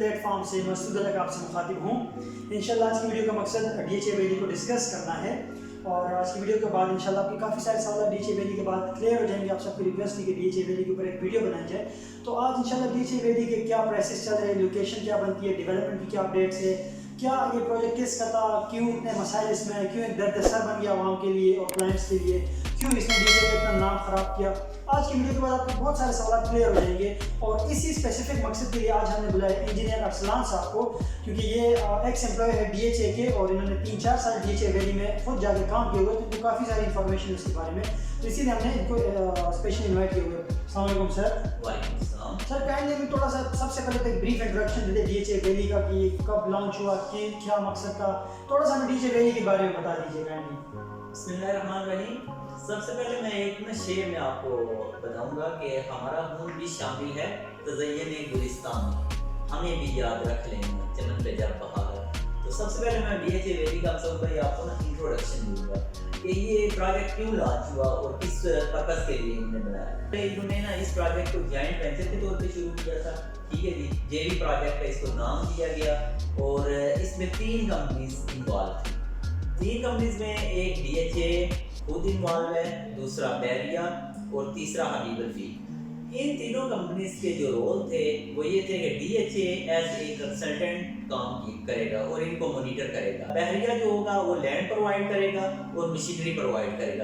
Plate form سے مسعود تک آپ سے مخاطب ہوں۔ انشاءاللہ آج کی ویڈیو کا مقصد ڈی ایچ اے ویلی کو ڈسکس کرنا ہے، اور آج کی ویڈیو کے بعد انشاءاللہ آپ کے کافی سارے سوالات ڈی ایچ اے ویلی کے بعد کلیئر ہو جائیں گے۔ آپ سب کی ریکویسٹ تھی کہ ڈی ایچ اے ویلی کے اوپر ایک ویڈیو بنائی جائے، تو آج انشاءاللہ ڈی ایچ اے ویلی کے کیا پرائسز چل رہے ہیں، لوکیشن کیا بنتی ہے، ڈیولپمنٹ کی کیا اپڈیٹس ہے، کیا یہ پروجیکٹ کس کا تھا، کیوں اتنے مسائل اس میں ہیں، کیوں ایک درد سر بن گیا عوام کے لیے اور کلائنٹس کے لیے، کیوں اس نے ڈی ایچ اے کا اتنا نام خراب کیا۔ آج کی ویڈیو کے بعد آپ کو بہت سارے سوالات کلیئر ہو جائیں گے، اور اسی اسپیسیفک مقصد کے لیے آج ہم نے بلایا انجینئر ارسلان صاحب کو، کیونکہ یہ ایکس امپلائی ہے ڈی ایچ اے کے، اور انہوں نے 3-4 سال ڈی ایچ اے ویلی میں خود جا کے کام کیے ہوئے، تو ان کو کافی ساری انفارمیشن ہے اس کے بارے میں، تو اسی لیے ہم نے ان کو اسپیشلی انوائٹ کیے ہوئے۔ السلام علیکم سر۔ وعلیکم السلام سر کائنڈلی ہمیں تھوڑا سا سب سے پہلے ایک بریف انٹروڈکشن دے دیں ڈی ایچ اے ویلی کا، کہ کب لانچ ہوا، کیا مقصد تھا، تھوڑا سا ہمیں ڈی ایچ اے ویلی کے بارے میں بتا دیجیے کائنڈلی۔ بسم اللہ الرحمن الرحیم۔ سب سے پہلے میں ایک شعر میں آپ کو بتاؤں گا کہ ہمارا خون بھی شامل ہے تزین گلستان میں، ہمیں بھی یاد رکھ لینا چمن پہ جب بہار ہے۔ تو سب سے پہلے میں ڈی ایچ اے ویلی کا آپ کو انٹروڈکشن دوں گا کہ یہ پروجیکٹ کیوں لانچ ہوا اور کس پرپز کے لیے انہوں نے بنایا۔ انہوں نے اس پروجیکٹ کو جوائنٹ وینچر کے طور پہ شروع کیا تھا، ٹھیک ہے جی، جے وی پروجیکٹ ہے، اس کو نام دیا گیا، اور اس میں 3 کمپنیز انوالو تھیں۔ 3 کمپنیز میں ایک ڈی ایچ اے خود انوالو ہے، دوسرا بحریہ اور تیسرا حبیب رفیق۔ ان تینوں کمپنیز کے جو رول تھے وہ یہ تھے کہ D H A as a consultant کام کرے گا اور ان کو مانیٹر کرے گا، بحریہ جو ہوگا وہ لینڈ پرووائڈ کرے گا اور مشینری پرووائڈ کرے گا،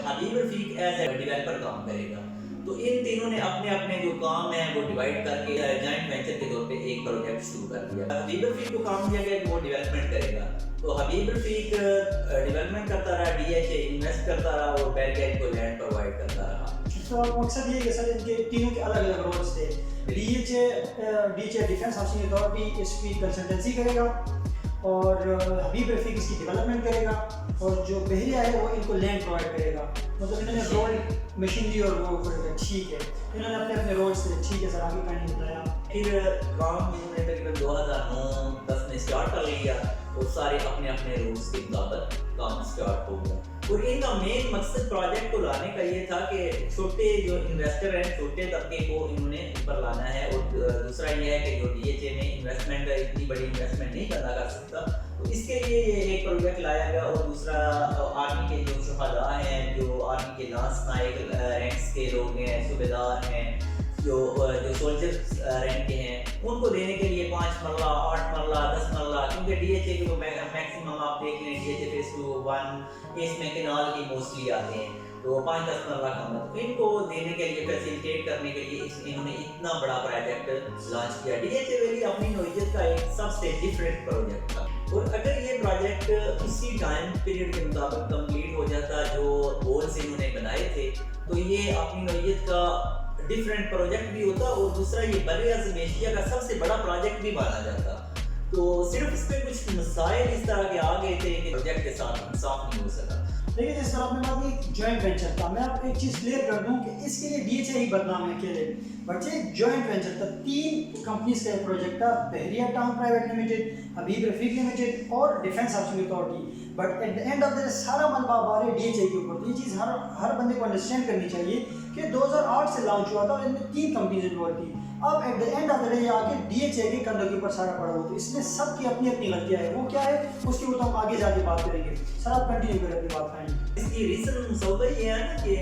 حبیب رفیق ایز اے ڈیولپر کام کرے گا۔ تو ان تینوں نے اپنے اپنے جو کام ہیں وہ ڈیوائڈ کر کے جوائنٹ وینچر کے طور پہ ایک پروجیکٹ شروع کر دیا۔ حبیب رفیق کو کام دیا گیا کہ وہ ڈیولپمنٹ کرے گا، تو حبیب رفیق ڈیولپمنٹ کرتا رہا، ڈی ایچ اے انویسٹ کرتا رہا اور بحریہ کو لینڈ پرووائڈ کرتا رہا۔ تو مقصد یہ ہے کہ سر ان کے تینوں کے الگ الگ رولز تھے۔ D H A defence housing authority اس کی کنسلٹنسی کرے گا، اور حبیب رفیق اس کی ڈیولپمنٹ کرے گا، اور جو بحریہ ہے وہ ان کو لینڈ پرووائڈ کرے گا۔ مطلب انہوں نے رول مشینری اور وہ کرے گا، ٹھیک ہے، انہوں نے اپنے اپنے رولز تھے، ٹھیک ہے سر، آگے کہانی بتایا۔ پھر کام انہوں نے تقریباً 2009-10 میں اسٹارٹ کر لیا اور سارے اپنے اپنے رولز کے مطابق کام اسٹارٹ ہو گیا، اور ان کا مین مقصد پروجیکٹ کو لانے کا یہ تھا کہ چھوٹے جو انویسٹر ہیں، چھوٹے طبقے کو انہوں نے اوپر لانا ہے، اور دوسرا یہ ہے کہ جو ڈی ایچ اے میں انویسٹمنٹ ہے اتنی بڑی انویسٹمنٹ نہیں کرنا کر سکتا، تو اس کے لیے یہ ایک پروجیکٹ لایا گیا۔ اور دوسرا آرمی کے جو شہداء ہیں، جو آرمی کے لانس نائک رینکس کے لوگ ہیں، صوبیدار ہیں، جو سولجر رینک کے ہیں، ان کو دینے کے لیے 5 مرلہ 8 مرلہ 10 مرلہ، کیونکہ ڈی ایچ اے کے جو میکسیمم آپ دیکھ لیں، ڈی ایچ اے فیس 2 1 اس میں کنال کی موسٹلی آتے ہیں، تو 5-10 مرلہ کم ہے، تو ان کو دینے کے لیے فیسیلیٹیٹ کرنے کے لیے انہوں نے اتنا بڑا پروجیکٹ لانچ کیا۔ ڈی ایچ اے ویلی اپنی نوعیت کا ایک سب سے ڈفرینٹ پروجیکٹ تھا، اور اگر یہ پروجیکٹ اسی ٹائم پیریڈ کے مطابق کمپلیٹ ہو جاتا جو گولز انہوں نے بنائے تھے، تو یہ اپنی نوعیت کا ڈفرینٹ پروجیکٹ بھی ہوتا، اور دوسرا یہ بر-اعظم ایشیا کا سب سے بڑا پروجیکٹ بھی مانا جاتا۔ تو صرف اس پہ کچھ مسائل اس طرح کے آ گئے تھے کہ پروجیکٹ کے ساتھ انصاف نہیں ہو سکا۔ لیکن جس طرح آپ نے بات کی جوائنٹ وینچر تھا، میں آپ کو ایک چیز کلیئر کر دوں کہ اس کے لیے ڈی ایچ اے ہی بدنام ہے اکیلے، بچے جوائنٹ وینچر تھا، 3 کمپنیز کا یہ پروجیکٹ تھا، Bahria town private limited, Habib Rafiq limited اور defence housing authority, but at the end of the سارا ملبہ بارے ڈی ایچ اے کے اوپر۔ یہ چیز ہر بندے کو انڈرسٹینڈ کرنی چاہیے کہ 2008 سے لانچ ہوا تھا اور ان میں 3 کمپنیز انوالو تھی، اب at the end of the day آ کے ڈی ایچ اے کے کندھوں کے اوپر سارا پڑا ہوا، تو اس میں سب کی اپنی اپنی غلطیاں ہیں، وہ کیا ہے اس کی وہ تو ہم آگے جا کے بات کریں گے۔ سر آپ کنٹینیو کریں اپنی بات کریں۔ اس کی ریزن مسودہ یہ ہے نا کہ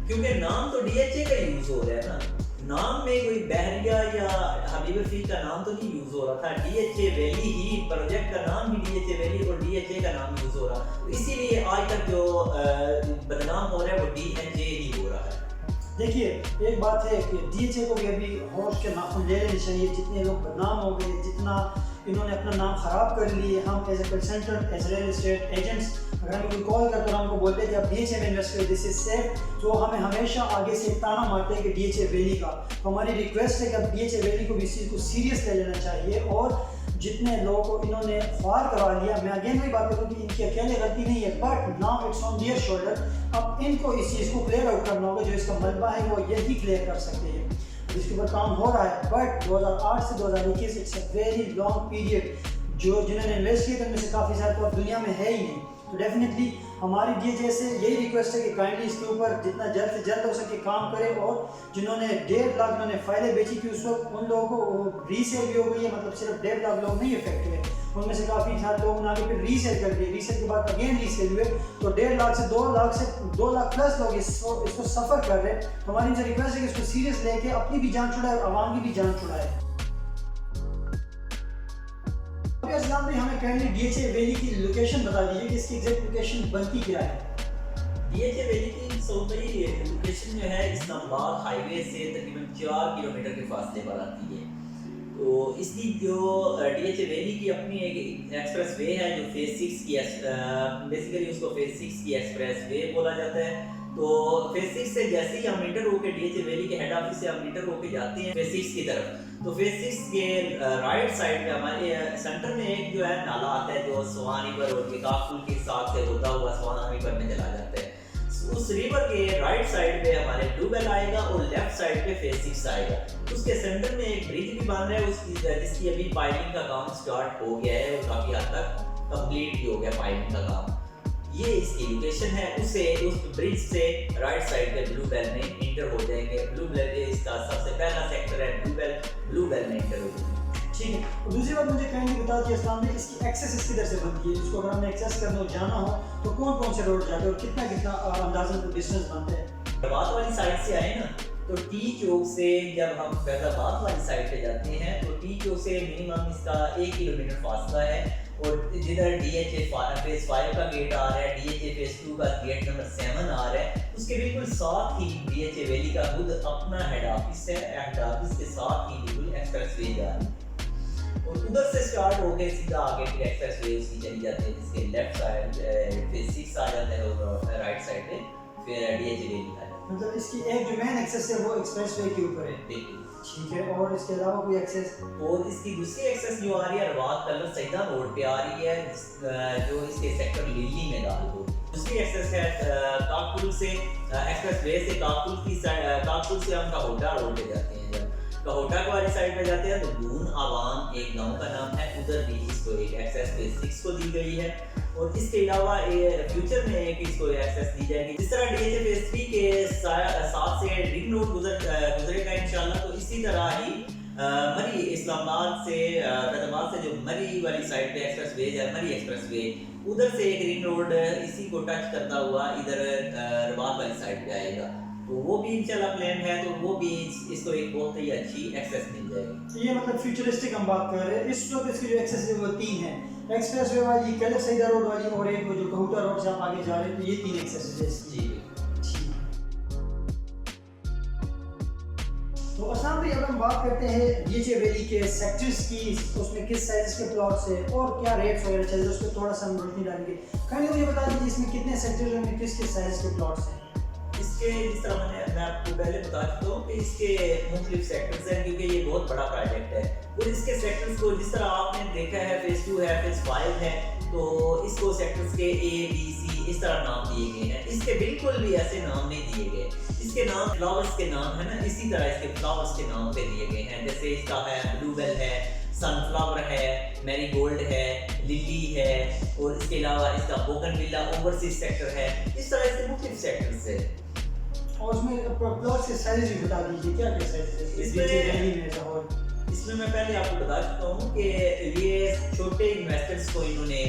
کیونکہ نام تو ڈی ایچ اے کا یوز ہو رہا ہے نا، نام میں کوئی بحریہ یا حبیب رفیق کا نام تو نہیں یوز ہو رہا تھا، ڈی ایچ اے ویلی ہی، پروجیکٹ کا نام ہی ڈی ایچ اے ویلی اور ڈی ایچ اے کا نام یوز ہو رہا، اسی لیے آج تک جو بدنام ہو رہا ہے وہ ڈی ایچ اے ہی ہو رہا ہے۔ دیکھیے ایک بات ہے کہ ڈی ایچ اے کو بھی ابھی ہوش کے ناخن لے لینے چاہیے، جتنے لوگ بدنام ہو گئے، جتنا انہوں نے اپنا نام خراب کر لیے، ہم as a consultant, as real estate agents اگر ہمیں کوئی کال کرتے ہیں ہم کو بولتے ہیں کہ آپ ڈی ایچ اے میں انویسٹ کریں، دس از سیف، تو ہمیں ہمیشہ آگے سے تانا مارتے ہیں کہ ڈی ایچ اے ویلی کا، تو ہماری ریکویسٹ ہے کہ اب ڈی ایچ اے ویلی کو بھی اس چیز کو سیریس لے لینا چاہیے، اور جتنے لوگوں کو انہوں نے خوار کروا لیا، میں اگین وہی بات کروں کہ ان کی اکیلے غلطی نہیں ہے، but now it's on their shoulder, اب ان کو اس چیز کو کلیئر آؤٹ کرنا ہوگا، جو اس کا ملبہ ہے وہ یہی کلیئر کر سکتے ہیں، جس کے اوپر کام ہو رہا ہے، بٹ 2008 سے 2021 it's a very long period, जिन्होंने इन्वेस्ट किए थे उनमें से काफ़ी सारे तो अब दुनिया में है ही नहीं। तो डेफिनेटली हमारी DHA से यही रिक्वेस्ट है कि काइंडली इसके ऊपर जितना जल्द से जल्द हो सके काम करें, और जिन्होंने 1.5 लाख जिन्होंने फाइलें बेची थी उस वक्त उन लोगों को रीसेल भी हो गई है, मतलब सिर्फ 1.5 लाख लोग नहीं इफेक्ट हुए, उनमें से काफ़ी सारे लोगों ने आगे फिर रीसेल कर दिए, रीसेल के बाद अगेन रीसेल हुए, तो 1.5 लाख से 2 लाख प्लस लोग इसको सफ़र कर रहे हैं। तो हमारी इनसे रिक्वेस्ट है कि इसको सीरियस लेके अपनी भी जान छुड़ाए और आवाम की भी जान छुड़ाए। अस्सलाम भाई, हमें काइंडली DHA वैली की लोकेशन बता दीजिए कि इसकी एग्जैक्ट लोकेशन बनती क्या है। DHA वैली की सऊदी लोकेशन जो है इस्लामाबाद हाईवे से तकरीबन 4 किलोमीटर के फासले पर आती है। तो इसकी जो DHA वैली की अपनी एक एक्सप्रेस वे है जो फेज 6 की बेसिकली उसको फेज 6 की एक्सप्रेस वे बोला जाता है। तो फेज 6 से जैसे ही हम इंटर होकर DHA वैली के हेड ऑफिस से हम इंटर होकर जाते हैं फेज 6 की तरफ, तो फेज 6 के राइट साइड पे हमारे सेंटर में एक जो है नाला आता है जो स्वान रिवर और काफुल के साथ से होता हुआ स्वान रिवर में चला जाता है। उस रिवर के राइट साइड पे हमारे ट्यूबवेल आएगा और लेफ्ट साइड पे फेज 6 आएगा। उसके सेंटर में एक ब्रिज भी बन रहा है उसकी जिसकी अभी पाइपिंग का काम स्टार्ट हो गया है और काफी हद तक कंप्लीट भी हो गया पाइपिंग का काम। ये इसकी लोकेशन है। उस ब्रिज से राइट साइड पे ब्लू बेल में इंटर हो जाएंगे। ब्लू बेल इसका सबसे पहला सेक्टर है, ब्लू बेल में इंटर हो जाएंगे। ठीक है, और दूसरी बात मुझे काइंडली बता दीजिए इस्लाम में इसकी एक्सेस किधर से बनती है, जिसको अगर हमें एक्सेस करना हो जाना हो तो कौन से रोड जाते हैं और कितना अंदाज़न डिस्टेंस बनता है। फैज़ाबाद वाली साइड से आए ना तो टी चौक से जब हम फैज़ाबाद वाली साइड पे जाते हैं तो टी चौक से मिनिमम इसका 1 किलोमीटर फासला है, और जिधर DHA फेज 5 का गेट आ रहा है, DHA फेज 2 का गेट नंबर 7 आ रहा है, उसके बिल्कुल साथ ही DHA वैली का खुद अपना हेड ऑफिस है। हेड ऑफिस के साथ ही बिल्कुल एक्सप्रेस वे जा रही है और उधर से स्टार्ट होकर सीधा आगे फिर एक्सप्रेस वे उसकी चली जाती है, जिसके लेफ्ट साइड फेज 6 आ जाता है और राइट साइड पे फिर DHA वैली आ जाता है। मतलब इसकी एक जो मेन एक्सेस है वो एक्सप्रेस वे के ऊपर है। बिल्कुल ठीक है, और इसके अलावा कोई एक्सेस? और इसकी दूसरी एक्सेस जो आ रही है रवात कलर सईदा रोड पे आ रही है जो इसके सेक्टर लिली में दाखिल हो। दूसरी एक्सेस है काकपुल से एक्सप्रेस वे से काकपुल से हम काहोटा रोड पे जाते हैं। जब काहोटा वाली साइड पे जाते हैं तो बून आवाम एक गांव का नाम है, उधर भी इसको एक एक्सेस फेज 6 को दी गई है। और इसके अलावा फ्यूचर में एक इसको एक्सेस दी जाएगी। जिस तरह DHA फेज 3 के साथ से रिंग रोड गुजरेगा इंशाल्लाह, तो इसी तरह ही मरी इस्लामाबाद से फैज़ाबाद से जो मरी वाली साइड पे एक्सप्रेस वे है, मरी एक्सप्रेस वे, उधर से एक रिंग रोड इसी को टच करता हुआ इधर रबात वाली साइड पे आएगा। तो वो भी इंशाल्लाह प्लान है, तो वो भी इसको एक बहुत ही अच्छी एक्सेस मिल जाएगी। ये मतलब फ्यूचरिस्टिक हम बात कर रहे हैं। इस वक्त इसकी जो एक्सेस है वो 3 है, एक्सप्रेस वे वाली, कलर सईदा रोड वाली, और एक वो जो काहोटा रोड से आप आगे जा रहे हैं, तो ये 3 एक्सेस है इसकी। तो अस्सलाम भाई, अब हम बात करते हैं DHA वैली के सेक्टर्स की, उसमें किस साइज के प्लॉट्स है और क्या रेट्स वगैरह चल रहे हैं, उस पर थोड़ा सा हम रोशनी डालेंगे। कहीं मुझे बता दीजिए इसमें कितने सेक्टर्स में किस साइज के प्लॉट्स हैं। इसके जिस तरह मैं आपको पहले बता चुका हूँ कि इसके मुख्तलिफ सेक्टर्स हैं, क्योंकि ये बहुत बड़ा प्रोजेक्ट है। और इसके सेक्टर्स को जिस तरह आपने देखा है फेज 2 है, फेज 5 है, तो इसको सेक्टर्स के A, B, C इस तरह नाम दिए गए हैं। इसके बिल्कुल भी ऐसे नाम नहीं दिए गए। इसके नाम फ्लावर्स के नाम है ना, इसी तरह इसके फ्लावर्स के नाम पे दिए गए हैं। जैसे इसका है ब्लूबेल है, सनफ्लावर है, मैरीगोल्ड है, लिली है, और इसके अलावा इसका बोगनविला ओवरसीज सेक्टर है। इस तरह इसके मुख्तलिफ सेक्टर्स है। और उसमें प्लॉट्स के साइज भी बता दीजिए, क्या क्या साइज है इसमें मैं पहले आपको बता चुका हूँ कि ये छोटे इन्वेस्टर्स को इन्होंने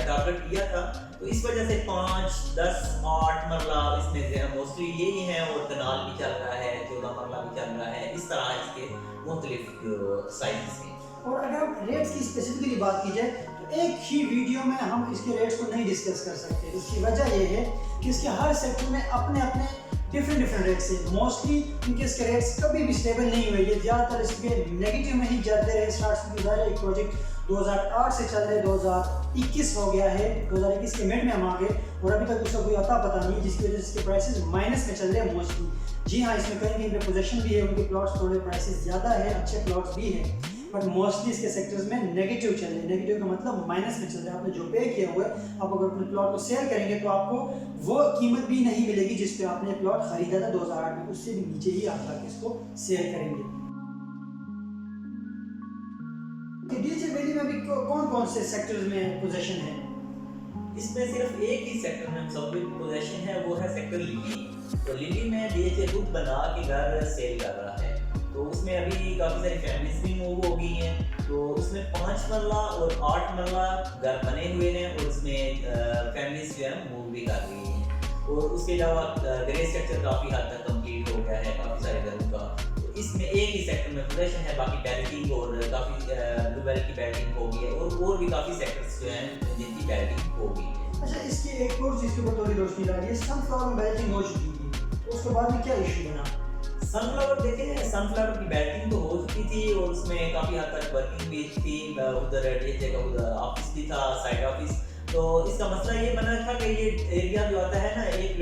टारगेट किया था, तो इस वजह से 5, 10, 8 मरला इसमें मोस्टली यही है, और कनाल भी चल रहा है, 14 मरला भी चल रहा है। इस तरह इसके मुख्तलिफ साइज हैं। और अगर हम रेट्स की स्पेसिफिकली बात की जाए तो एक ही वीडियो में हम इसके रेट्स को नहीं डिस्कस कर सकते। उसकी वजह ये है कि इसके हर सेक्टर में अपने अपने डिफरेंट रेट्स हैं। मोस्टली इनके इसके रेट्स कभी भी स्टेबल नहीं हुए, ये ज़्यादातर इसके नेगेटिव में ही जाते रहे। स्टार्ट से गुजारा एक प्रोजेक्ट 2008 से चल रहे, 2021 हो गया है, 2021 के मिड में हम आ गए और अभी तक उसका कोई अता पता नहीं, जिसकी वजह से इसके प्राइसेस माइनस में चल रहे हैं मोस्टली। जी हाँ, इसमें कहीं कहीं पे पोजीशन भी है, उनके प्लॉट्स थोड़े प्राइसेस ज़्यादा है, अच्छे प्लॉट्स भी हैं, बट मोस्टली इसके सेक्टर्स में नेगेटिव चल रहे हैं। नेगेटिव का मतलब माइनस में चल रहा है। आपने जो पे किया हुआ है, आप अगर अपने प्लॉट को सेल करेंगे तो आपको वो कीमत भी नहीं मिलेगी जिस पे आपने प्लॉट खरीदा था 2008 में, उससे भी नीचे ही आप जाके इसको सेल करेंगे। DHA वैली में अभी कौन कौन से सेक्टर्स में पोजीशन है? इसमें सिर्फ एक ही सेक्टर में मुसव्विर की पोजीशन है, वो है सेक्टर लिली। तो लिली में DHA खुद बना के घर सेल कर रहा है। तो उसमें अभी काफ़ी सारी फैमिलीज भी मूव हो गई हैं। तो उसमें 5 मरला और 8 मरला घर बने हुए हैं और उसमें फैमिलीज जो है मूव भी कर रही हैं। और उसके अलावा ग्रे स्ट्रक्चर काफ़ी हद तक कंप्लीट हो गया है काफ़ी सारे घरों का। तो इसमें एक ही सेक्टर में पोजीशन है, बाकी बैल्टिंग और काफ़ी ब्लूबेल की बैल्टिंग हो गई है और भी काफ़ी सेक्टर्स जो हैं जिनकी बैल्टिंग हो गई है। अच्छा, इसकी एक और चीज़ के ऊपर थोड़ी रोशनी डालिए। सनफ्लावर में बैल्टिंग हो चुकी थी, तो उसके बाद में क्या इशू बना? सनफ्लावर देखें, सनफ्लावर की बैटिंग तो हो चुकी थी और उसमें काफ़ी हद तक वर्किंग भी थी। उधर DHA का उधर ऑफिस भी था, साइड ऑफिस। तो इसका मसला ये बना था कि ये एरिया जो आता है ना, एक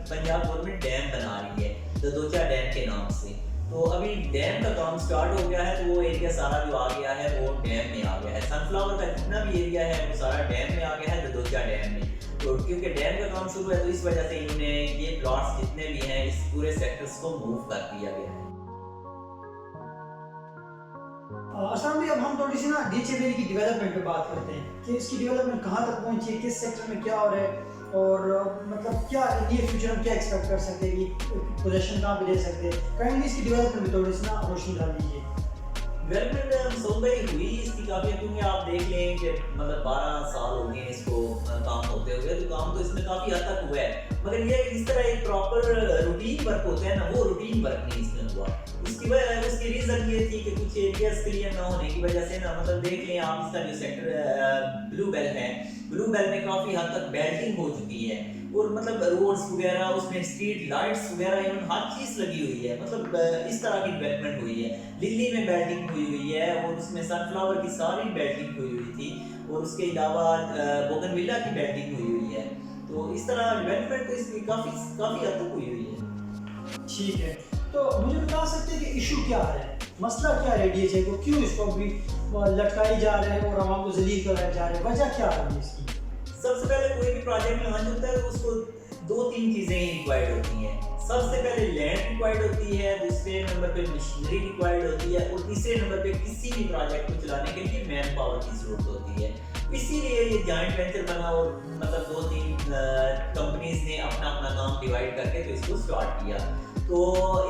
पंजाब गवर्नमेंट डैम बना रही है ददोचा डैम के नाम से। तो अभी डैम का काम स्टार्ट हो गया है, तो वो एरिया सारा जो आ गया है वो डैम में आ गया है। सनफ्लावर का जितना भी एरिया है वो सारा डैम में आ गया है, ददोचा डैम में। तो क्योंकि डैम का काम शुरू है तो इस वजह से इन्होंने ये प्लॉट्स जितने भी हैं इस पूरे सेक्टर्स को मूव कर दिया गया है। अरसान भाई, अब हम थोड़ी सी ना DHA वैली की डेवलपमेंट पे बात करते हैं कि इसकी डेवलपमेंट कहाँ तक पहुंची है, किस सेक्टर में क्या हो रहा है और मतलब क्या नियर फ्यूचर हम क्या एक्सपेक्ट कर सकते हैं कि पोजीशन कहाँ पे ले सकते हैं। काइंडली इसकी डेवलपमेंट में थोड़ी सी ना रोशनी डाल दीजिए। डेवलपमेंट सोमवारी हुई इसकी काफ़ी, क्योंकि आप देख लें कि मतलब 12 साल हो गए इसको काम होते हुए। तो काम तो इसमें काफ़ी हद तक हुआ है, मगर ये इस तरह एक प्रॉपर रूटीन वर्क होता है ना, वो रूटीन वर्क नहीं इसमें हुआ। उसकी रीज़न ये थी कि कुछ एरियाज क्लियर ना होने की वजह से ना, मतलब देख लें आप इसका जो सेक्टर ब्लूबेल है, ब्लूबेल में काफ़ी हद तक बैल्टिंग हो चुकी है और मतलब रोड्स वगैरह, उसमें स्ट्रीट लाइट्स वगैरह, इवन हर चीज़ लगी हुई है। मतलब इस तरह की डेवलपमेंट हुई है। लिली में बैल्टिंग हुई है और उसमें सनफ्लावर की सारी बैल्टिंग हुई थी और उसके अलावा बोगनविला की बैल्टिंग हुई है। तो इस तरह डेवलपमेंट तो इसकी काफ़ी हद तक हुई है। ठीक है, तो मुझे बता सकते हैं कि इशू क्या है, मसला क्या है DHA को, क्यों इसको भी लटकाई जा रहे हैं और आवाम को जलील कराए जा रहे हैं, वजह क्या है इसकी? सबसे पहले कोई भी प्रोजेक्ट लॉन्च होता है तो उसको 2-3 चीज़ें रिक्वायर्ड होती हैं। सबसे पहले लैंड रिक्वायर्ड होती है, दूसरे नंबर पे मशीनरी रिक्वायर्ड होती है और तीसरे नंबर पे किसी भी प्रोजेक्ट को चलाने के लिए मैन पावर की जरूरत होती है। इसीलिए ये जॉइंट वेंचर बना और मतलब 2-3 कंपनीज ने अपना काम डिवाइड करके तो इसको स्टार्ट किया। तो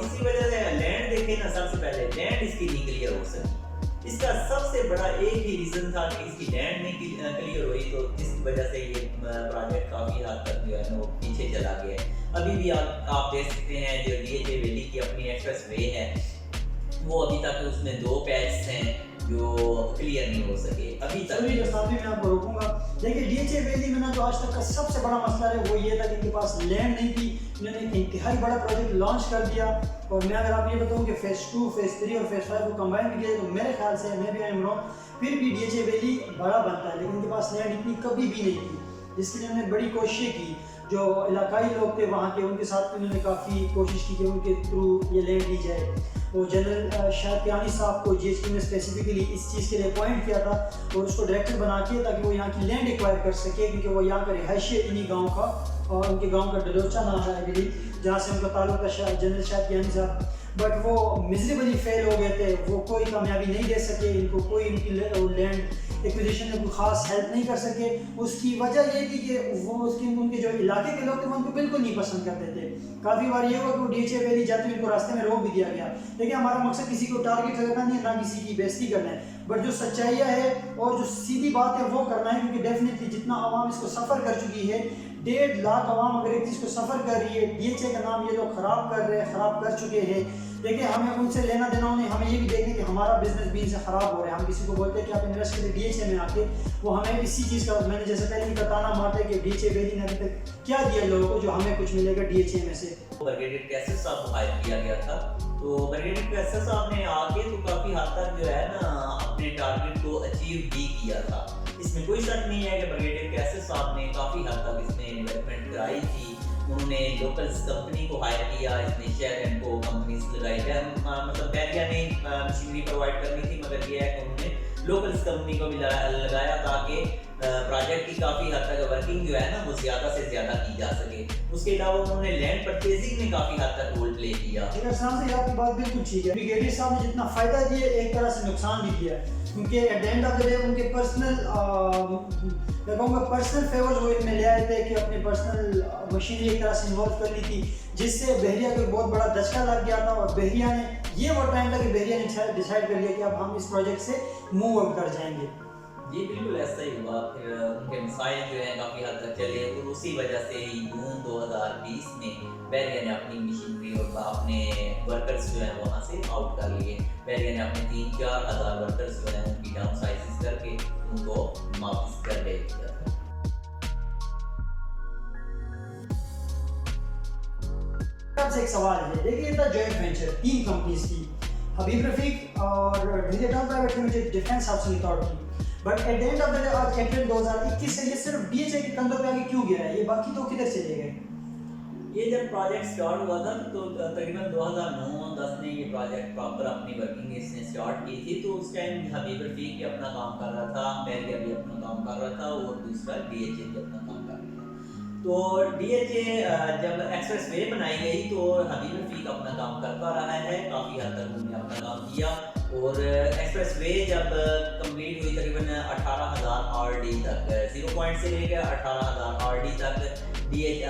इसी वजह से लैंड देखें ना, सबसे पहले लैंड इसकी नहीं क्लियर हो सकी। इसका सबसे बड़ा एक ही रीज़न था कि इसकी लैंड नहीं क्लियर हुई, तो इस वजह से ये प्रोजेक्ट काफ़ी हद तक जो है ना वो पीछे चला गया है। अभी भी आप देख सकते हैं जो DHA वैली की अपनी एक्सप्रेस वे है, वो अभी तक उसमें 2 पैच हैं जो क्लियर नहीं हो सके अभी तक। चलिए जैसा भी मैं आपको रोकूंगा। देखिए DHA वैली में ना जो आज तक का सबसे बड़ा मसला है वो ये था कि इनके पास लैंड नहीं थी। इन्होंने एक इंतहाई बड़ा प्रोजेक्ट लॉन्च कर दिया और मैं अगर आप ये बताऊं कि फेज़ 2, फेज़ 3 और फेज़ 5 को कंबाइन भी किया तो मेरे ख्याल से मैं भी आई एम रॉन्ग, फिर भी DHA वैली बड़ा बनता है, लेकिन इनके पास लैंड इतनी कभी भी नहीं थी, जिसके लिए उन्होंने बड़ी कोशिशें की। जो इलाकाई लोग थे वहाँ के, उनके साथ उन्होंने काफ़ी कोशिश की कि उनके थ्रू ये लैंड ली जाए। वो जनरल शाहकियानी साहब को GHQ में स्पेसिफिकली इस चीज़ के लिए अपॉइंट किया था और उसको डायरेक्टर बना के, ताकि वो यहाँ की लैंड एक्वायर कर सके, क्योंकि वो यहाँ का रिहायशी इन्हीं गाँव का और उनके गांव का डलोचा नाम है आई बिलीव, जहाँ से उनका ताल्लुक था जनरल शाहकियानी साहब। बट वो मिजरेबली फेल हो गए थे, वो कोई कामयाबी नहीं दे सके, इनको कोई इनकी लैंड एक्विजिशन में कोई ख़ास हेल्प नहीं कर सके। उसकी वजह ये थी कि वो उनके जो इलाके के लोग थे वो उनको बिल्कुल नहीं पसंद करते थे। काफ़ी बार ये हुआ कि वो DHA वैली जाते हुए इनको रास्ते में रोक भी दिया गया। लेकिन हमारा मकसद किसी को टारगेट करना नहीं है, ना किसी की बेइज्जती करना है, बट जो सच्चाइयाँ है और जो सीधी बात है वो करना है, क्योंकि डेफिनेटली जितना आवाम इसको सफ़र कर चुकी है, 1.5 लाख आवाम अगर एक चीज़ को सफ़र कर रही है, DHA का नाम ये लोग ख़राब कर रहे हैं, ख़राब कर चुके हैं। देखिए हमें उनसे लेना देना नहीं, हमें ये भी देखना कि हमारा बिजनेस भी इनसे ख़राब हो रहा है। हम किसी को बोलते हैं कि आप इन्वेस्ट करें DHA में आके, वो हमें इसी चीज़ का, मैंने जैसे पहले ही बताना मारता है कि DHA वैली ने अभी तक क्या दिया लोगों को जो हमें कुछ मिलेगा DHA में से। ब्रिगेडियर कैसर साहब को हायर किया गया था, तो ब्रिगेडियर कैसर साहब ने आके तो काफ़ी हद तक जो है ना अपने टारगेट को अचीव भी किया था। इसमें कोई शक नहीं है कि ब्रिगेडियर कैसर साहब ने काफ़ी हद तक इसमें इन्वेस्टमेंट कराई थी। उन्होंने लोकल कंपनी को हायर किया, इसमें शेयर को कंपनीज लगाई है, मतलब बैरिया ने मशीनरी प्रोवाइड करनी थी, मगर ये है कि उन्होंने लोकल कंपनी को भी लगाया ताकि प्रोजेक्ट की काफ़ी हद तक वर्किंग जो है ना वो ज़्यादा से ज़्यादा की जा सके। उसके अलावा उन्होंने लैंड परचेजिंग में काफ़ी हद तक रोल प्ले किया। साहब से आपकी बात बिल्कुल ठीक है। ब्रिगेडियर साहब ने जितना फ़ायदा दिया एक तरह से नुकसान भी दिया, क्योंकि eight the end of the day उनके पर्सनल फेवर्स वो इनमें ले आए थे कि अपने पर्सनल मशीनरी एक तरह से इन्वॉल्व कर ली थी, जिससे बहरिया को बहुत बड़ा धचका लग गया था। और बहरिया ने ये वो टाइम था कि बहरिया ने डिसाइड कर लिया कि अब हम इस प्रोजेक्ट से मूव आउट कर जाएंगे। जी बिल्कुल ऐसा ही हुआ। फिर उनके मिसाइल जो है काफ़ी हद तक चले और उसी वजह से ही जून 2020 में बहरिया ने अपनी मशीनरी और अपने वर्कर्स जो हैं वहाँ से आउट कर लिए। बहरिया ने अपने 3-4 हज़ार वर्कर्स जो हैं उनकी डाउन साइजिस करके उनको वापस कर ले दिया था। आपसे एक सवाल है, देखिए ये था जॉइंट वेंचर, 3 कंपनीज थी, हबीब रफीक और ढेरिया town private limited, defence housing authority. But at the end of the day आज अप्रैल 2021 से ये सिर्फ डीएचए के कंधों पे आगे क्यों गिरा है? ये बाकी तो किधर चले गए? ये जब प्रोजेक्ट स्टार्ट हुआ था तो तकरीबन 2009-10 में ये प्रोजेक्ट प्रॉपर अपनी वर्किंग इसने स्टार्ट की थी। तो उस टाइम हबीब रफीक भी अपना काम कर रहा था, बहरिया भी अपना काम कर रहा था और दूसरा डीएचए भी अपना काम कर रहा था। तो डीएचए जब एक्सप्रेस वे बनाई गई तो हबीब रफीक अपना काम करता रहा है, काफ़ी हद तक उन्होंने अपना काम किया। और एक्सप्रेस वे जब कंप्लीट हुई तकरीबन 18,000 आरडी तक, 0 पॉइंट से लेकर 18,000 आरडी तक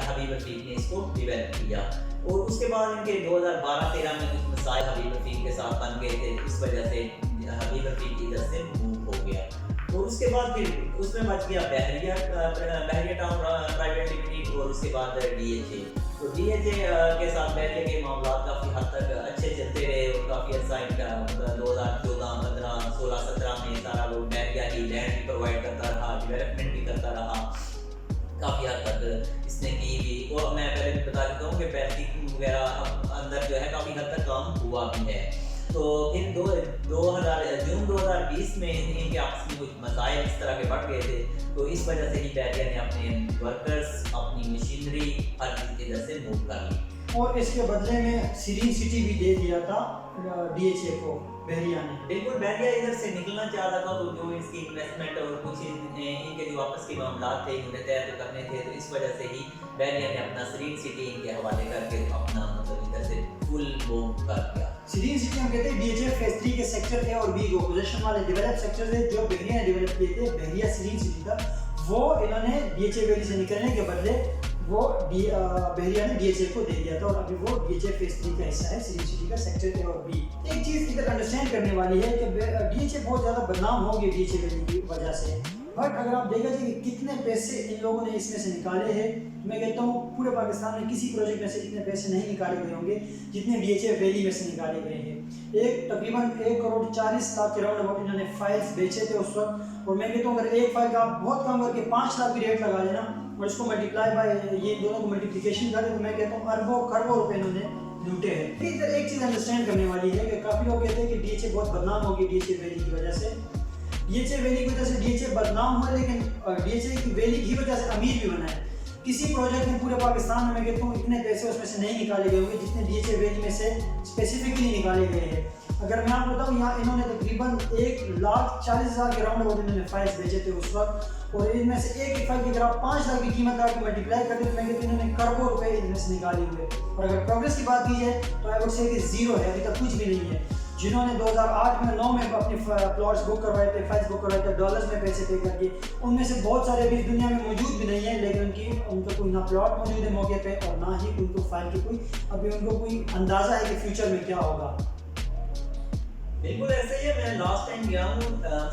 हबीब रफीक ने इसको डेवलप किया। और उसके बाद इनके 2012-13 में कुछ मसाइल हबीब रफीक के साथ बन गए थे, इस वजह से हबीब रफीक इधर से मूव हो गया। और उसके बाद फिर उसमें बच गया बहरिया टाउन प्राइवेट लिमिटेड और उसके बाद डीएचए। तो डीएचए के साथ बहरिया के मामला काफ़ी हद तक अच्छे चलते रहे और काफ़ी अच्छा इनका 2014, 15, 16, 17 में सारा वो बहरिया ही लैंड भी प्रोवाइड करता रहा, डेवलपमेंट भी करता रहा, काफ़ी हद तक इसने की भी। और मैं पहले भी बता देता हूँ कि पैसिंग वगैरह अंदर जो है काफ़ी हद तक काम हुआ भी है। तो फिर जून 2020 में इनके आपस में कुछ मसाइल इस तरह के बढ़ गए थे, तो इस वजह से ही बहरिया ने अपने वर्कर्स, अपनी मशीनरी हर चीज़ इधर से मूव कर ली। और इसके बदले में सीरीन सिटी भी दे दिया था डीएचए को बहरिया ने। बिल्कुल बहरिया इधर से निकलना चाह रहा था, तो जो इसकी इन्वेस्टमेंट और कुछ इनके जो आपस के मामला थे उन्हें तय करने थे, तो इस वजह से ही बहरिया ने अपना सीरीन सिटी इनके हवाले करके अपना मतलब इधर से फुल मूव कर दिया। सीरीन सिटी हम कहते हैं डीएचए फेज 3 के सेक्टर ए और बी को पोजीशन वाले डेवलप सेक्टर से जो बहरिया ने डेवलप किए थे, बहरिया सीरीन सिटी का, वो इन्होंने डीएचए वैली से निकलने के बदले वो बहरिया ने डीएचए को दे दिया था और अभी वो डीएचए फेज 3 का हिस्सा है, सीरीन सिटी का सेक्टर ए और बी। एक चीज़ इधर अंडरस्टैंड करने वाली है कि डीएचए बहुत ज़्यादा बदनाम हो गई डीएचए वैली की वजह से। बट अगर आप देखा जाए कि कितने पैसे इन लोगों ने इसमें से निकाले हैं, मैं कहता हूँ पूरे पाकिस्तान में किसी प्रोजेक्ट में से इतने पैसे नहीं निकाले गए होंगे जितने डीएचए वैली में से निकाले गए हैं। तकरीबन 1,40,00,000 के राउंड अबाउट इन्होंने फाइल्स बेचे थे उस वक्त। और मैं कहता हूँ अगर एक फाइल का आप बहुत कम करके 5 लाख की रेट लगा लेना और इसको मल्टीप्लाई बाय ये दोनों को मल्टीप्लिकेशन करें, तो मैं कहता हूँ अरबों खरबों रुपए इन्होंने लूटे हैं। इधर एक चीज़ अंडरस्टैंड करने वाली है कि काफ़ी लोग कहते हैं कि डीएचए बहुत बदनाम हो गई डीएचए वैली की वजह से। डीएचए वैली की वजह से डीएचए बदनाम हुआ, लेकिन डीएचए की वैली की वजह से अमीर भी बना है। किसी प्रोजेक्ट में पूरे पाकिस्तान में मैं कहता हूँ इतने पैसे उसमें से नहीं निकाले गए होंगे जितने डीएचए वैली में से स्पेसिफिकली निकाले गए हैं। अगर मैं आपको बताऊँ, यहाँ इन्होंने तकरीबन 1,40,000 के राउंड अबाउट इन्होंने फाइल्स बेचे थे उस वक्त, और इनमें से एक फाइल की अगर आप 5 लाख की कीमत आके मल्टीप्लाई करते तो मैं कहता हूँ इन्होंने करोड़ों रुपए इनमें से निकाले हुए। और अगर प्रोग्रेस की बात की जाए तो आई वुड से कि जीरो है, अभी तक कुछ भी नहीं है। जिन्होंने 2008 में 9 में अपने प्लॉट्स बुक करवाए थे, फाइल्स बुक करवाए थे डॉलर्स में पैसे पे करके, उनमें से बहुत सारे अभी इस दुनिया में मौजूद भी नहीं है, लेकिन उनका कोई ना प्लॉट मौजूद है मौके पे और ना ही उनको फाइल की कोई अभी उनको कोई अंदाज़ा है कि फ्यूचर में क्या होगा। बिल्कुल ऐसे ही है। मैं लास्ट टाइम गया हूँ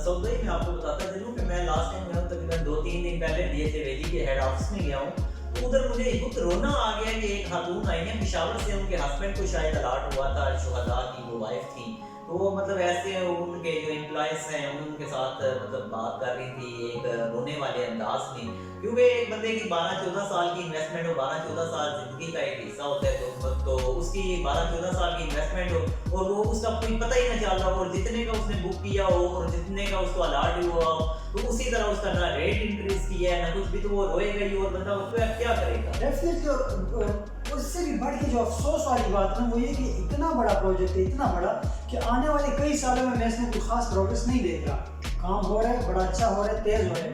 सऊदी में, आपको बताता चलूँ कि मैं लास्ट टाइम गया हूँ तकरीबन 2-3 दिन पहले डीएचए वैली के हेड ऑफिस में गया हूँ। तो उधर मुझे बहुत रोना आ गया कि एक खातून आई है पेशावर से, उनके हस्बैंड को शायद अलर्ट हुआ था, शुहदा की वो वाइफ थी, तो वो मतलब ऐसे उनके जो एम्प्लॉयज़ हैं उनके साथ मतलब बात कर रही थी एक रोने वाले अंदाज में, क्योंकि एक बंदे की 12-14 साल की इन्वेस्टमेंट हो, 12-14 साल ज़िंदगी का एक हिस्सा होता है, तो उसकी 12-14 साल की इन्वेस्टमेंट हो और वो उसका कोई पता ही ना चल रहा हो, और जितने का उसने बुक किया हो और जितने का उसको अलर्ट हुआ हो, तो उसी तरह उसका ना रेट इंक्रीज किया है ना कुछ भी, तो वो रोएगा ही और बंदा उसको क्या करेगा। डेफिनेटली। और उससे भी बढ़ के जो अफसोस वाली बात है वो ये कि इतना बड़ा प्रोजेक्ट है, इतना बड़ा कि आने वाले कई सालों में मैं इसमें कोई खास प्रोग्रेस नहीं देख रहा। काम हो रहा है, बड़ा अच्छा हो रहा है, तेज़ हो रहा है,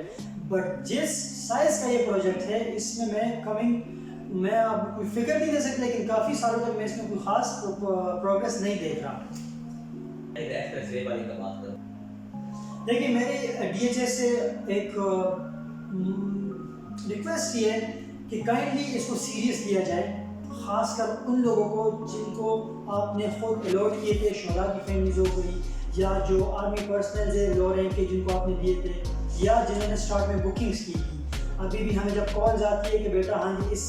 बट जिस साइज़ का ये प्रोजेक्ट है इसमें मैं आपको कोई फिक्र नहीं दे सकता, लेकिन काफ़ी सालों तक मैं इसमें कोई ख़ास प्रोग्रेस नहीं देख रहा। एक्सप्रेसवे वाली का बात करो। देखिए मेरी DHA से एक रिक्वेस्ट ये है कि काइंडली इसको सीरियस लिया जाए, ख़ासकर उन लोगों को जिनको आपने खुद अलॉट किए थे, शुहदा की फैमिलीज़ हो गई, या जो आर्मी पर्सनल है लो रैंक के जिनको आपने दिए थे, या जिन्होंने स्टार्ट में बुकिंग्स की थी। अभी भी हमें जब कॉल्स आती है कि बेटा हाँ जी इस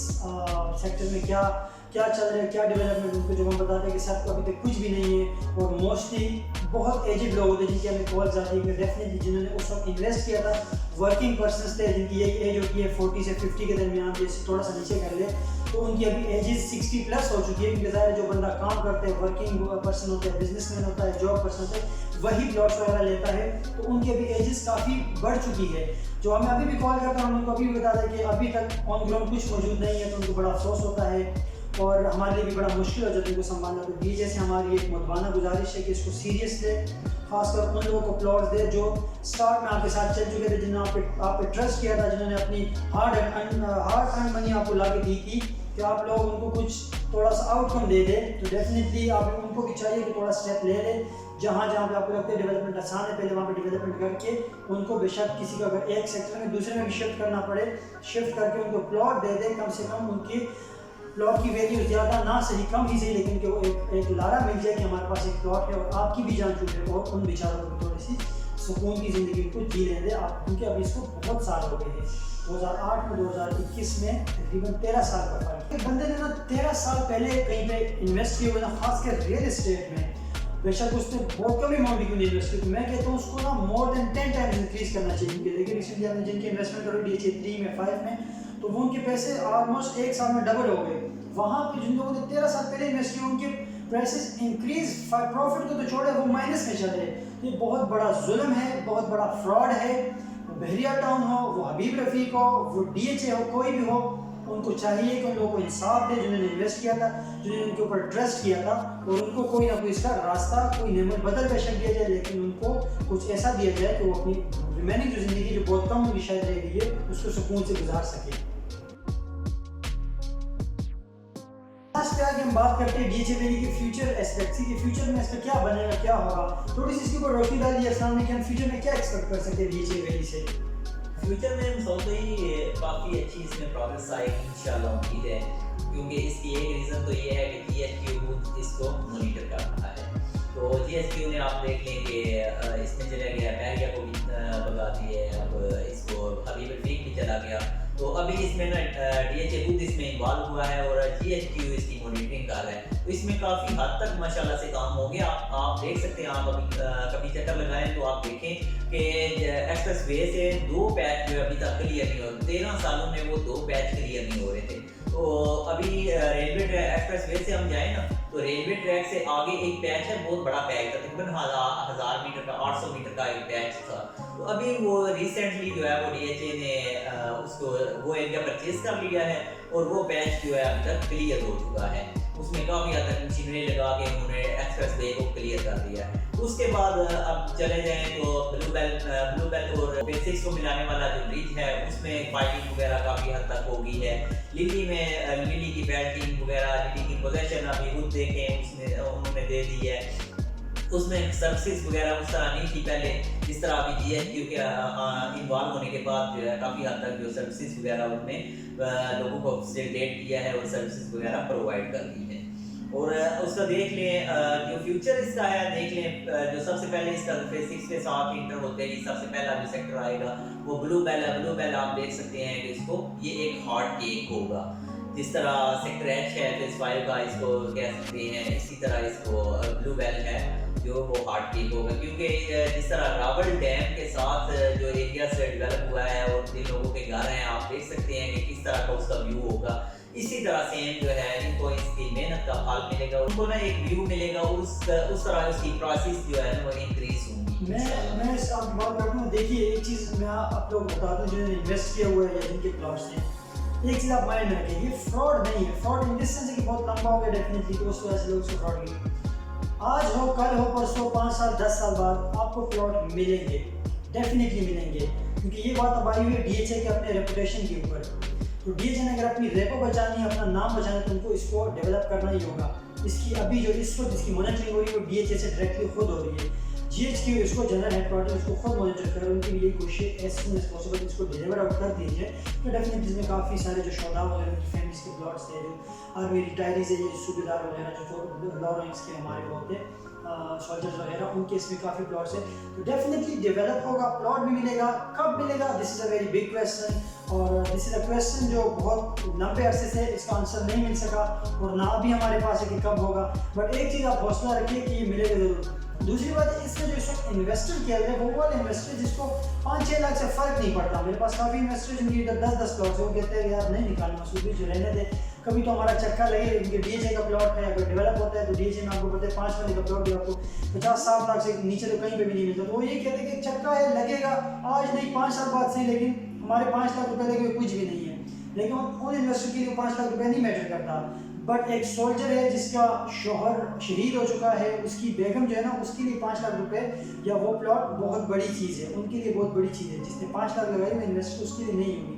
सेक्टर में क्या चल रहा है, क्या डेवलपमेंट, उनको जब हम बताते हैं कि सर तो अभी तक कुछ भी नहीं है, और मोस्टली बहुत एजड लोग होते हैं जिनकी हमें कॉल्स आती है कि डेफिनेटली जिन्होंने उस वक्त इन्वेस्ट किया था, वर्किंग पर्सनस थे जिनकी एक एज होती है 40 से 50 के दरमियान, जैसे थोड़ा सा नीचे कर ले तो उनकी अभी एजेस 60 प्लस हो चुकी है, क्योंकि ज़ाहिर जो बंदा काम करते हैं, वर्किंग पर्सन होता है, बिजनेसमैन होता है, जॉब पर्सन होता है, वही प्लॉट्स वगैरह लेता है, तो उनकी अभी एजेस काफ़ी बढ़ चुकी है। जो हमें अभी भी कॉल करता है हम उनको अभी भी बताते हैं कि अभी तक ऑन ग्राउंड कुछ मौजूद नहीं है, तो उनको बड़ा अफसोस होता है और हमारे लिए भी बड़ा मुश्किल हो जाता है उनको संभालना। तो DHA से हमारी एक मुतवाना गुजारिश है कि इसको सीरियस ले, खासकर उन लोगों को प्लॉट्स दे जो स्टार्ट में आपके साथ चल चुके थे, जिन्होंने आप पे ट्रस्ट किया था, जिन्होंने अपनी हार्ड अर्न मनी आपको ला के दी थी, कि आप लोग उनको कुछ थोड़ा सा आउटकम दे दे। तो डेफिनेटली आप उनको भी चाहिए कि थोड़ा स्टेप ले ले, जहाँ पे आपको लगता है डेवलपमेंट आसान है, पहले वहाँ पे डेवलपमेंट करके उनको बेशक किसी का अगर एक सेक्टर में दूसरे में भी शिफ्ट करना पड़े, शिफ्ट करके उनको प्लॉट दे दे, कम से कम उनकी प्लॉट की वैल्यू ज़्यादा ना सही कम ही सही, लेकिन उनको एक लारा मिल जाए कि हमारे पास एक प्लॉट है और आपकी भी जान छूटे और उन बेचारों को थोड़ी सी सुकून की ज़िंदगी को जी लें दे आप, क्योंकि अभी इसको बहुत साल हो गए हैं। 2008 में 2021 में तकरीबन 13 साल का फर्क। एक बंदे ने ना 13 साल पहले कहीं पे इन्वेस्ट किए हुए ना, खासकर रियल एस्टेट में, बेशक उसने बहुत कम अमाउंट क्यों नहीं इन्वेस्ट की, तो मैं कहता हूँ उसको ना मोर देन 10 टाइम्स इंक्रीज करना चाहिए। क्योंकि देखिए रिसेंटली आपने जिनकी इन्वेस्टमेंट करो DHA 3 में 5 में, तो वो उनके पैसे ऑलमोस्ट एक साल में डबल हो गए। वहाँ पे जिन लोगों ने 13 साल पहले इन्वेस्ट किया उनके प्राइसेस इंक्रीज, प्रॉफिट को तो छोड़े वो माइनस में चल रहे। ये बहुत बड़ा जुल्म है, बहुत बड़ा फ्रॉड है। वो बहरिया टाउन हो, वो हबीब रफ़ीक हो, वो DHA हो, कोई भी हो, उनको चाहिए कि उन लोगों को इंसाफ दे जिन्होंने इन्वेस्ट किया था, जिन्होंने उनके ऊपर ट्रस्ट किया था, और उनको कोई ना कोई इसका रास्ता, कोई नेमत बदल बेशक दिया जाए, लेकिन उनको कुछ ऐसा दिया जाए कि वो अपनी रिमेनिंग जो ज़िंदगी जो बहुत कम उनकी शायद रह गई है उसको सुकून से गुजार सके। आज पे आगे हम बात करते हैं DHA वैली के फ्यूचर एस्पेक्ट्स की, फ्यूचर में इसका क्या बनेगा, क्या होगा, थोड़ी सी इसके ऊपर रोशनी डालिए अस्सलाम वालेकुम। हम फ्यूचर में क्या एक्सपेक्ट कर सकते हैं DHA वैली से? फ्यूचर में हम सोचते ही काफ़ी अच्छी इसमें प्रोग्रेस आएगी इंशाल्लाह, उम्मीद है, क्योंकि इसकी एक रीज़न तो ये है कि GHQ इसको मॉनिटर कर रहा है। तो GHQ ने आप देख लें कि इसमें चला गया, बहरिया को भी भगा दिए, अब इसको हबीब रफ़ीक भी चला गया, तो अभी इसमें ना DHA खुद इसमें इन्वॉल्व हुआ है और GHQ इसकी मॉनिटरिंग कर रहा है। तो इसमें काफ़ी हद तक माशाल्लाह से काम हो गया। आप देख सकते हैं, आप अभी कभी चक्कर लगाएं तो आप देखें कि एक्सप्रेस वे से 2 पैच जो अभी तक क्लियर नहीं हो रहे, 13 सालों में वो 2 पैच क्लियर नहीं हो रहे थे। तो अभी रेलवे ट्रैक एक्सप्रेस वे से हम जाए ना, तो रेलवे ट्रैक से आगे एक पैच है, बहुत बड़ा पैच था, तकरीबन 1000 मीटर का, 800 मीटर का एक पैच था। तो अभी वो रिसेंटली जो है वो DHA ने उसको वो एरिया परचेज कर लिया है और वो पैच जो है अभी तक क्लियर हो चुका है। उसमें काफ़ी हद तक मशीनरी लगा के उन्होंने एक्सप्रेस वे को क्लियर कर दिया है। उसके बाद अब चले जाएं तो ब्लू बेल्ट और फेज 6 को मिलाने वाला जो ब्रिज है उसमें फाइटिंग वगैरह काफ़ी हद तक हो गई है। लिली में लिली की बैटिंग वगैरह, लिली की पोजीशन अभी खुद देखें उसमें उन्होंने दे दी है। उसमें सर्विसेज वगैरह उस तरह नहीं थी पहले, जिस तरह अभी GHQ के इन्वॉल्व होने के बाद जो है काफ़ी हद तक जो सर्विसेज वगैरह उनमें लोगों को फैसिलिटेट किया है और सर्विसेज वगैरह प्रोवाइड कर दी है। और उसका देख लें जो फ्यूचर इसका है, देख लें जो सबसे पहले इसका फेज 6 के साथ इंटर होते ही सबसे पहला जो सेक्टर आएगा वो ब्लू बेल है। ब्लू बेल आप देख सकते हैं कि इसको ये एक हार्ड केक होगा, जिस तरह सेक्टर H है फेज 5 का इसको कह सकते हैं, इसी तरह इसको ब्लू बेल है जो वो हार्ड केक होगा, क्योंकि जिस तरह रावल डैम के साथ जो एरिया से डेवलप हुआ है और जिन लोगों के घर हैं आप देख सकते हैं कि किस तरह का उसका व्यू होगा। इसी तरह सेम जो है इनको इसकी मेहनत का फल मिलेगा, उनको ना एक व्यू मिलेगा, उस तरह उसकी प्रोसेस जो है ना वो इंक्रीज होगी। मैं इस आप बात करता हूँ। देखिए एक चीज़ मैं आप लोग बता दूँ जिन्होंने इन्वेस्ट किया हुआ है या जिनके प्लॉट्स हैं, एक चीज़ आप माइंड में रखें, ये फ्रॉड नहीं है। फ्रॉड इन दिस सेंस कि बहुत लंबा हो गया डेफिनेटली, तो उस वजह से लोग उसको फ्रॉड नहीं। आज हो, कल हो, परसों, 5 साल 10 साल बाद आपको प्लॉट मिलेंगे, डेफिनेटली मिलेंगे, क्योंकि ये बात अब आई हुई है DHA के अपने रेपुटेशन के ऊपर। तो DHA ने अगर अपनी रेपो बचानी है, अपना नाम बचाना है, तो उनको इसको डेवलप करना ही होगा। इसकी अभी जो इस वक्त जिसकी मॉनिटरिंग हो रही है वो DHA से डायरेक्टली खुद हो रही है। GHQ इसको जनरल हेडक्वार्टर इसको खुद मॉनिटर कर रहे हैं, उनकी यही कोशिश एज सून एज पॉसिबल इसको डिलीवर आउट कर दीजिए। तो डेफिनेटली इसमें काफ़ी सारे जो शोधा वगैरह की फैमिलीज के प्लॉट्स थे, जो आर्मी रिटायरीज है, ये सूबेदार वगैरह जो लॉ रैंक्स के हमारे बहुत थे सोल्जर्स वगैरह, उनके इसमें काफ़ी प्लॉट्स है। तो डेफिनेटली डेवलप होगा, प्लॉट भी मिलेगा। कब मिलेगा, this is a very big question, और दिस इज़ अ क्वेश्चन जो बहुत लंबे अरसे से इसका आंसर नहीं मिल सका और ना भी हमारे पास है कि कब होगा। बट एक चीज़ आप हौसला रखिए कि ये मिलेगा ज़रूर। दूसरी बात है, इसमें जो इस वक्त इन्वेस्टर किया गया है वो वाले इन्वेस्टर जिसको 5-6 लाख से फ़र्क नहीं पड़ता। मेरे पास काफ़ी इन्वेस्टर जिनकी इधर 10-10 प्लॉट है, वो कहते हैं यार नहीं निकालना, सूबी जो रहने दे, कभी तो हमारा चक्का लगे। क्योंकि DHA का प्लॉट है, अगर डेवलप होता है तो DHA में आपको पता है 5 वाले का प्लॉट भी आपको 50-60 लाख से नीचे तो कहीं पे भी नहीं मिलता। तो वो ये कहते हैं कि चक्का है, लगेगा आज नहीं 5 साल बाद सही, लेकिन हमारे 5 लाख रुपये लगे कुछ भी नहीं है। लेकिन उन इन्वेस्टर के लिए 5 लाख रुपये नहीं मैटर करता। बट एक सोल्जर है जिसका शोहर शहीद हो चुका है, उसकी बेगम जो है ना, उसके लिए 5 लाख रुपए या वो प्लॉट बहुत बड़ी चीज़ है, उनके लिए बहुत बड़ी चीज़ है। जिसने 5 लाख लगाई वो इन्वेस्टर उसके लिए नहीं होगी।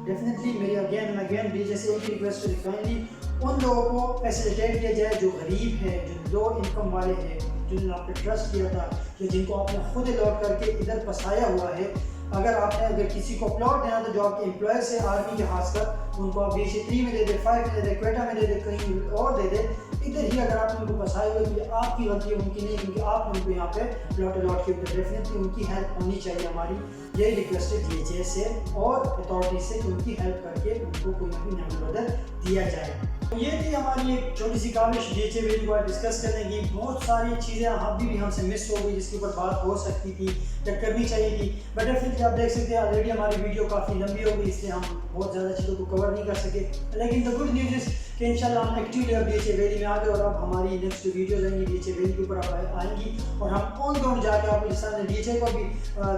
डेफिनेटली मेरी अगेन एंड अगेन DHA से एक रिक्वेस्ट है, काइंडली उन लोगों को फैसिलिटेट किया जाए जो गरीब है, जो लो इनकम वाले हैं, जिन्होंने आप पे ट्रस्ट किया था, या जिनको आपने खुद अलॉट करके इधर फंसाया हुआ है। अगर किसी को प्लॉट देना तो जो आपके एम्प्लॉयर्स है आर्मी के खासकर, उनको आप DHA 3 में दे दे, 5 में दे दे, क्वेटा में दे दे, कहीं और दे दे। इधर ही अगर आपने उनको फंसाए हुए तो ये आपकी गलती है, उनकी नहीं, क्योंकि आपने उनको यहाँ पे प्लॉट अलॉट किए। तो डेफिनेटली उनकी हेल्प होनी चाहिए। हमारी यही रिक्वेस्ट है DHA से और अथॉरिटी से कि उनकी हेल्प करके उनको कोई ना कोई नया बदल दिया जाए। तो ये थी हमारी एक छोटी सी काविश DHA वैल्यू को डिस्कस करने की। बहुत सारी चीज़ें अभी भी हमसे मिस हो गई जिसके ऊपर बात हो सकती थी या करनी चाहिए थी। बट डेफिनेटली आप देख सकते हैं ऑलरेडी हमारी वीडियो काफ़ी लंबी हो गई, इसलिए हम बहुत ज़्यादा चीज़ों को कवर नहीं कर सके। लेकिन द गुड न्यूज़ इज़ कि इंशाल्लाह हम एक्टिवली अब DHA वैली में आ गए और अब हमारी नेक्स्ट जो वीडियोज़ आएंगी DHA वैली के ऊपर अब आएंगी और हम ऑन ग्राउंड जाके आपको जिस तरह ने DHA को भी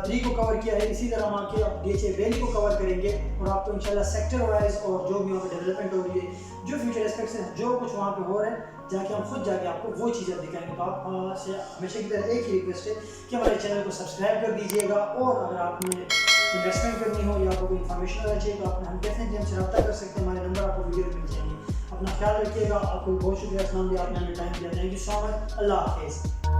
3 को कवर किया है, इसी तरह हम आके अब DHA वैली को कवर करेंगे और आपको इंशाल्लाह सेक्टर वाइज और जो भी वहाँ पर डेवलपमेंट हो रही है, जो फ्यूचर एस्पेक्ट्स हैं, जो कुछ वहाँ पे हो रहा है, जाके हम खुद जाके आपको वो चीज़ें दिखाएंगे। तो आप से हमेशा की तरह एक ही रिक्वेस्ट है कि हमारे चैनल को सब्सक्राइब कर दीजिएगा, और अगर आपने इन्वेस्टमेंट करनी हो या आपको कोई इन्फॉर्मेशन होना चाहिए तो आप हम डेफिनेटली हमसे रब्ता कर सकते हैं। हमारे नंबर आपको वीडियो में मिल जाएंगे। अपना ख्याल रखिएगा। आपको बहुत शुक्रिया, इस्लाम भी आपने हमें टाइम दिया। Thank you so much. Allah हाफिज़।